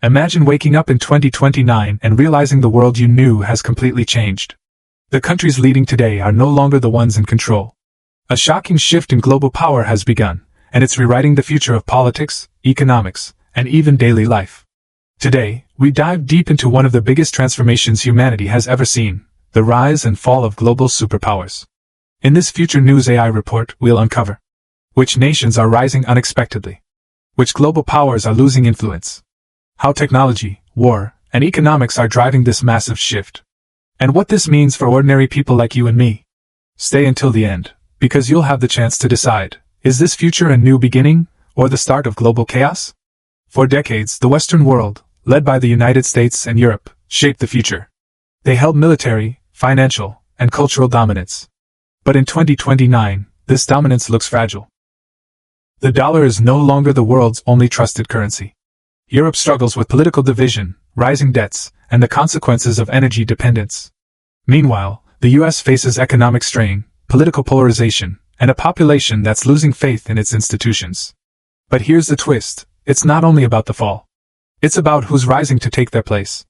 Imagine waking up in 2029 and realizing the world you knew has completely changed. The countries leading today are no longer the ones in control. A shocking shift in global power has begun, and it's rewriting the future of politics, economics, and even daily life. Today, we dive deep into one of the biggest transformations humanity has ever seen, the rise and fall of global superpowers. In this Future News AI report, we'll uncover which nations are rising unexpectedly, which global powers are losing influence, how technology, war, and economics are driving this massive shift, and what this means for ordinary people like you and me. Stay until the end, because you'll have the chance to decide, is this future a new beginning, or the start of global chaos? For decades, the Western world, led by the United States and Europe, shaped the future. They held military, financial, and cultural dominance. But in 2029, this dominance looks fragile. The dollar is no longer the world's only trusted currency. Europe struggles with political division, rising debts, and the consequences of energy dependence. Meanwhile, the US faces economic strain, political polarization, and a population that's losing faith in its institutions. But here's the twist, it's not only about the fall. It's about who's rising to take their place.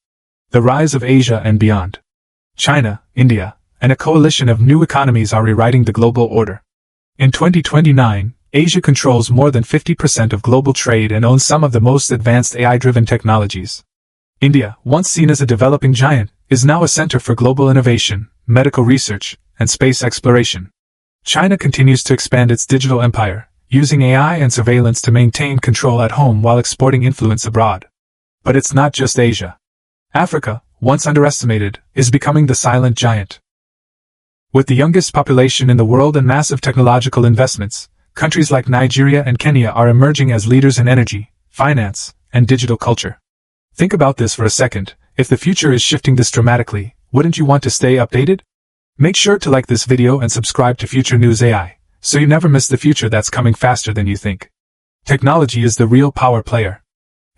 The rise of Asia and beyond. China, India, and a coalition of new economies are rewriting the global order. In 2029, Asia controls more than 50% of global trade and owns some of the most advanced AI-driven technologies. India, once seen as a developing giant, is now a center for global innovation, medical research, and space exploration. China continues to expand its digital empire, using AI and surveillance to maintain control at home while exporting influence abroad. But it's not just Asia. Africa, once underestimated, is becoming the silent giant. With the youngest population in the world and massive technological investments, countries like Nigeria and Kenya are emerging as leaders in energy, finance, and digital culture. Think about this for a second. If the future is shifting this dramatically, wouldn't you want to stay updated? Make sure to like this video and subscribe to Future News AI, so you never miss the future that's coming faster than you think. Technology is the real power player.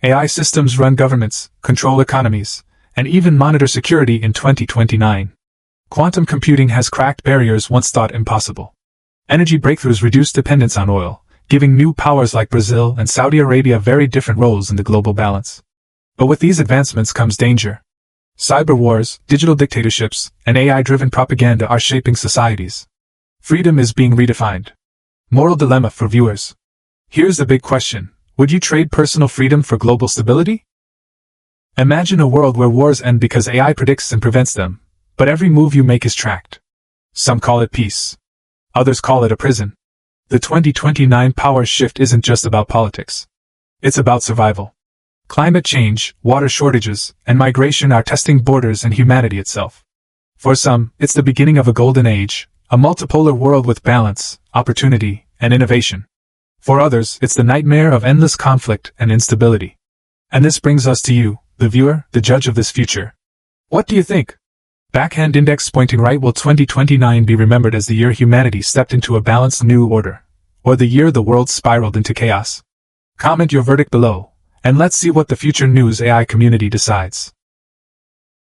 AI systems run governments, control economies, and even monitor security in 2029. Quantum computing has cracked barriers once thought impossible. Energy breakthroughs reduce dependence on oil, giving new powers like Brazil and Saudi Arabia very different roles in the global balance. But with these advancements comes danger. Cyber wars, digital dictatorships, and AI-driven propaganda are shaping societies. Freedom is being redefined. Moral dilemma for viewers. Here's the big question. Would you trade personal freedom for global stability? Imagine a world where wars end because AI predicts and prevents them, but every move you make is tracked. Some call it peace. Others call it a prison. The 2029 power shift isn't just about politics. It's about survival. Climate change, water shortages, and migration are testing borders and humanity itself. For some, it's the beginning of a golden age, a multipolar world with balance, opportunity, and innovation. For others, it's the nightmare of endless conflict and instability. And this brings us to you, the viewer, the judge of this future. What do you think? Backhand index pointing right. Will 2029 be remembered as the year humanity stepped into a balanced new order, or the year the world spiraled into chaos? Comment your verdict below, and let's see what the Future News AI community decides.